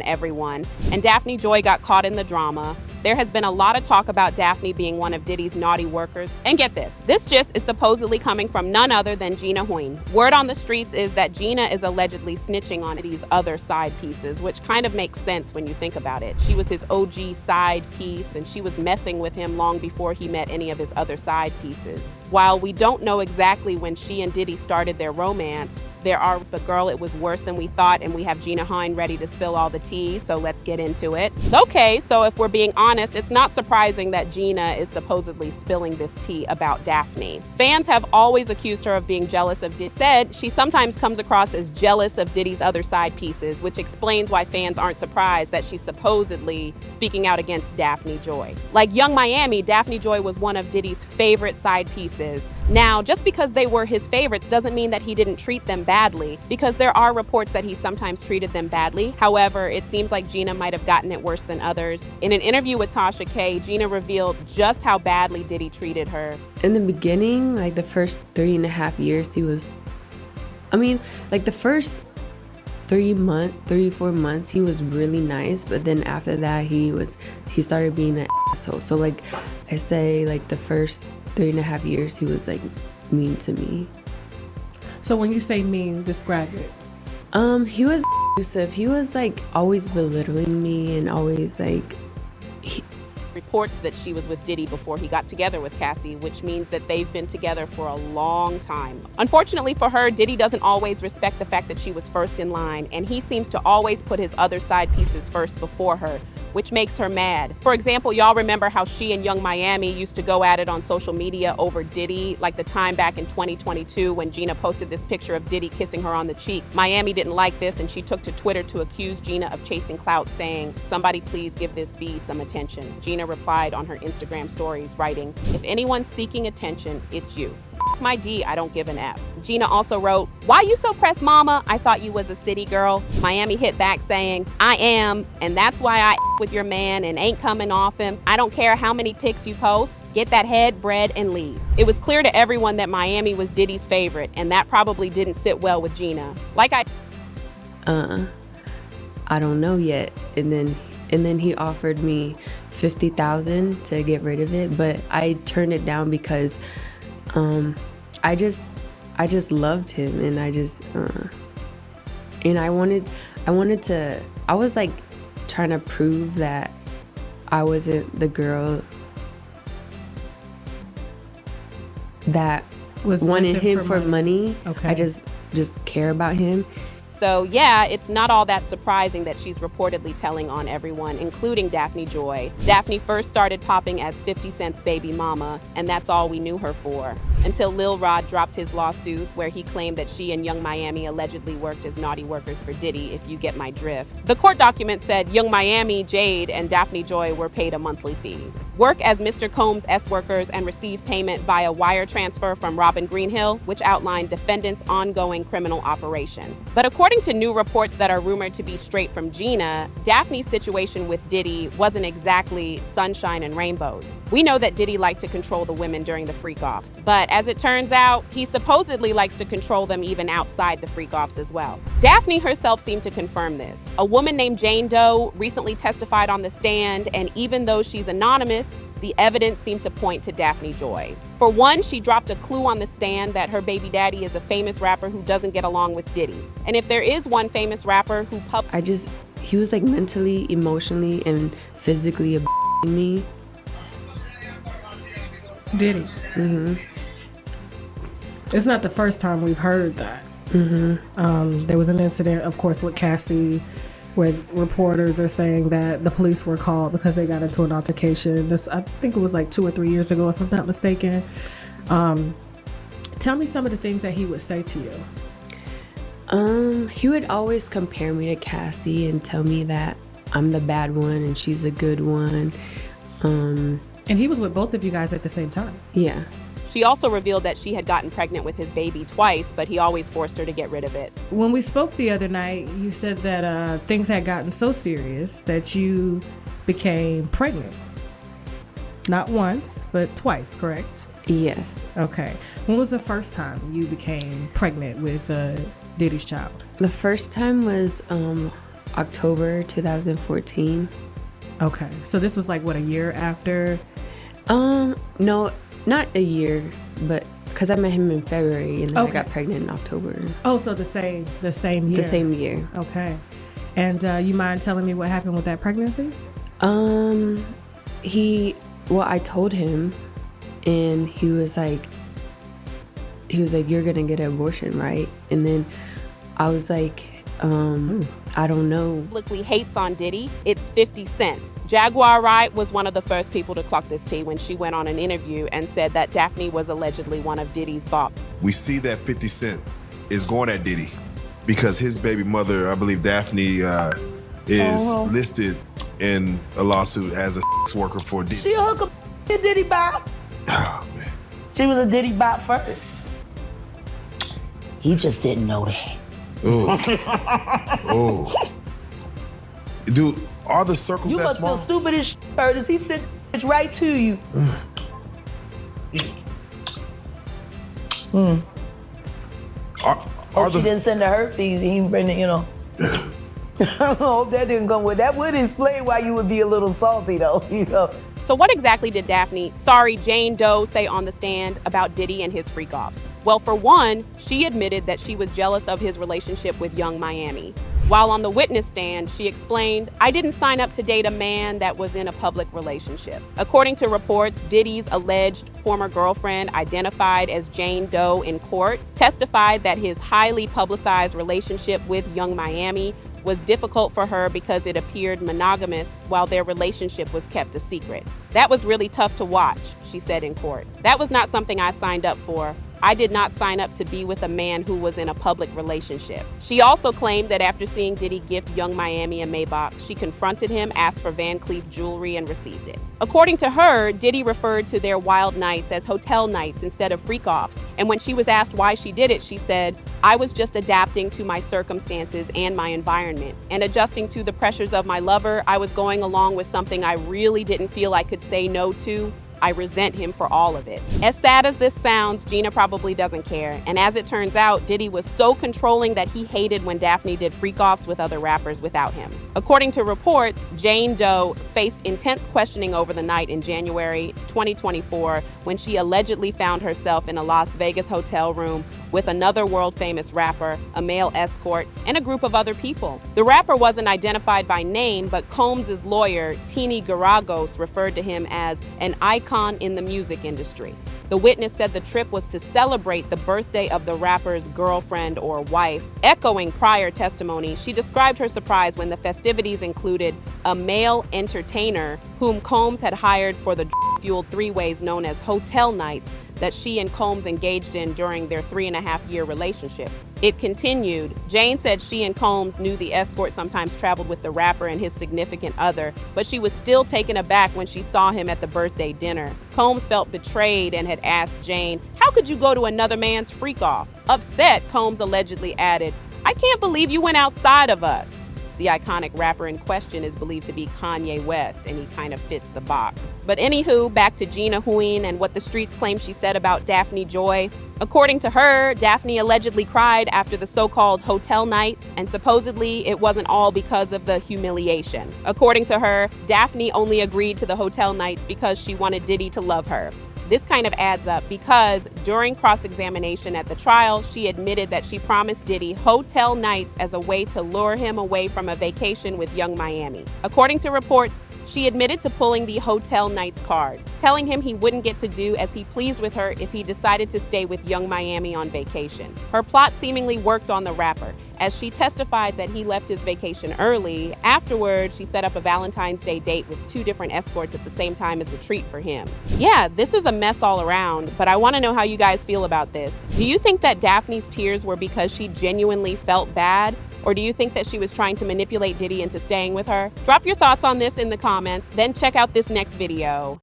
everyone, and Daphne Joy got caught in the drama. There has been a lot of talk about Daphne being one of Diddy's naughty workers. And get this gist is supposedly coming from none other than Gina Huyn. Word on the streets is that Gina is allegedly snitching on Diddy's other side pieces, which kind of makes sense when you think about it. She was his OG side piece, and she was messing with him long before he met any of his other side pieces. While we don't know exactly when she and Diddy started their romance, but girl, it was worse than we thought, and we have Gina Huyn ready to spill all the tea, so let's get into it. Okay, so if we're being honest, it's not surprising that Gina is supposedly spilling this tea about Daphne. Fans have always accused her of being jealous of Diddy. Said she sometimes comes across as jealous of Diddy's other side pieces, which explains why fans aren't surprised that she's supposedly speaking out against Daphne Joy. Like Young Miami, Daphne Joy was one of Diddy's favorite side pieces. Now, just because they were his favorites doesn't mean that he didn't treat them badly, because there are reports that he sometimes treated them badly. However, it seems like Gina might have gotten it worse than others. In an interview with Tasha K, Gina revealed just how badly Diddy treated her. In the beginning, like the first 3.5 years, the first 3-4 months, he was really nice, but then after that, he started being an asshole. So like I say, like the first 3.5 years, he was like mean to me. So when you say mean, describe it. He was abusive. He was like always belittling me and always like. Reports that she was with Diddy before he got together with Cassie, which means that they've been together for a long time. Unfortunately for her, Diddy doesn't always respect the fact that she was first in line, and he seems to always put his other side pieces first before her, which makes her mad. For example, y'all remember how she and Young Miami used to go at it on social media over Diddy, like the time back in 2022 when Gina posted this picture of Diddy kissing her on the cheek. Miami didn't like this, and she took to Twitter to accuse Gina of chasing clout, saying, "Somebody please give this bee some attention." Gina replied on her Instagram stories, writing, "If anyone's seeking attention, it's you. F my D, I don't give an F." Gina also wrote, "Why you so pressed, mama? I thought you was a city girl." Miami hit back saying, "I am, and that's why I with your man and ain't coming off him. I don't care how many pics you post. Get that head, bread, and leave." It was clear to everyone that Miami was Diddy's favorite, and that probably didn't sit well with Gina. I don't know yet. And then he offered me $50,000 to get rid of it, but I turned it down because I just loved him, and I was like trying to prove that I wasn't the girl that wanted him for money. Okay. I just care about him. So yeah, it's not all that surprising that she's reportedly telling on everyone, including Daphne Joy. Daphne first started popping as 50 Cent's baby mama, and that's all we knew her for. Until Lil Rod dropped his lawsuit where he claimed that she and Young Miami allegedly worked as naughty workers for Diddy, if you get my drift. The court document said Young Miami, Jade, and Daphne Joy were paid a monthly fee. Work as Mr. Combs' S-workers and receive payment via wire transfer from Robin Greenhill, which outlined defendants' ongoing criminal operation. But according to new reports that are rumored to be straight from Gina, Daphne's situation with Diddy wasn't exactly sunshine and rainbows. We know that Diddy liked to control the women during the freak-offs, but as it turns out, he supposedly likes to control them even outside the freak-offs as well. Daphne herself seemed to confirm this. A woman named Jane Doe recently testified on the stand, and even though she's anonymous, the evidence seemed to point to Daphne Joy. For one, she dropped a clue on the stand that her baby daddy is a famous rapper who doesn't get along with Diddy. And if there is one famous rapper who he was like mentally, emotionally, and physically abusing me. Diddy. Mm-hmm. It's not the first time we've heard that. Mm-hmm. There was an incident, of course, with Cassie, where reporters are saying that the police were called because they got into an altercation. I think it was like 2 or 3 years ago, if I'm not mistaken. Tell me some of the things that he would say to you. He would always compare me to Cassie and tell me that I'm the bad one and she's the good one. And he was with both of you guys at the same time. Yeah. She also revealed that she had gotten pregnant with his baby twice, but he always forced her to get rid of it. When we spoke the other night, you said that things had gotten so serious that you became pregnant. Not once, but twice, correct? Yes. Okay. When was the first time you became pregnant with Diddy's child? The first time was October 2014. Okay. So this was like, what, a year after? No, not a year, but because I met him in February and then I got pregnant in October. Oh, so the same year. The same year. Okay. And you mind telling me what happened with that pregnancy? I told him, and he was like, you're gonna get an abortion, right? And then I was like, I don't know. Publicly hates on Diddy, it's 50 Cent. Jaguar Wright was one of the first people to clock this tea when she went on an interview and said that Daphne was allegedly one of Diddy's bops. We see that 50 Cent is going at Diddy because his baby mother, I believe Daphne, is listed in a lawsuit as a sex worker for Diddy. She a hooker, a Diddy bop. Oh, man. She was a Diddy bop first. He just didn't know that. Oh. Dude, are the circles You that must small? feel stupid as shit, Curtis. He sent bitch right to you. She didn't send her herpes. He bring it, I hope that didn't come with. That would explain why you would be a little salty, though. So what exactly did Jane Doe say on the stand about Diddy and his freak-offs? Well, for one, she admitted that she was jealous of his relationship with Young Miami. While on the witness stand, she explained, "I didn't sign up to date a man that was in a public relationship." According to reports, Diddy's alleged former girlfriend, identified as Jane Doe in court, testified that his highly publicized relationship with Young Miami was difficult for her because it appeared monogamous while their relationship was kept a secret. "That was really tough to watch," she said in court. "That was not something I signed up for. I did not sign up to be with a man who was in a public relationship." She also claimed that after seeing Diddy gift Young Miami a Maybach, she confronted him, asked for Van Cleef jewelry, and received it. According to her, Diddy referred to their wild nights as hotel nights instead of freak-offs, and when she was asked why she did it, she said, "I was just adapting to my circumstances and my environment, and adjusting to the pressures of my lover. I was going along with something I really didn't feel I could say no to. I resent him for all of it." As sad as this sounds, Gina probably doesn't care. And as it turns out, Diddy was so controlling that he hated when Daphne did freak-offs with other rappers without him. According to reports, Jane Doe faced intense questioning over the night in January 2024 when she allegedly found herself in a Las Vegas hotel room with another world-famous rapper, a male escort, and a group of other people. The rapper wasn't identified by name, but Combs' lawyer, Tini Garagos, referred to him as an icon in the music industry. The witness said the trip was to celebrate the birthday of the rapper's girlfriend or wife. Echoing prior testimony, she described her surprise when the festivities included a male entertainer whom Combs had hired for the fueled three-ways known as hotel nights that she and Combs engaged in during their 3.5-year relationship. It continued, Jane said she and Combs knew the escort sometimes traveled with the rapper and his significant other, but she was still taken aback when she saw him at the birthday dinner. Combs felt betrayed and had asked Jane, "How could you go to another man's freak-off?" Upset, Combs allegedly added, "I can't believe you went outside of us." The iconic rapper in question is believed to be Kanye West, and he kind of fits the box. But anywho, back to Gina Huyn and what the streets claim she said about Daphne Joy. According to her, Daphne allegedly cried after the so-called hotel nights, and supposedly it wasn't all because of the humiliation. According to her, Daphne only agreed to the hotel nights because she wanted Diddy to love her. This kind of adds up because during cross-examination at the trial, she admitted that she promised Diddy hotel nights as a way to lure him away from a vacation with Young Miami. According to reports, she admitted to pulling the hotel nights card, telling him he wouldn't get to do as he pleased with her if he decided to stay with Young Miami on vacation. Her plot seemingly worked on the rapper, as she testified that he left his vacation early. Afterward, she set up a Valentine's Day date with 2 different escorts at the same time as a treat for him. Yeah, this is a mess all around, but I want to know how you guys feel about this. Do you think that Daphne's tears were because she genuinely felt bad? Or do you think that she was trying to manipulate Diddy into staying with her? Drop your thoughts on this in the comments, then check out this next video.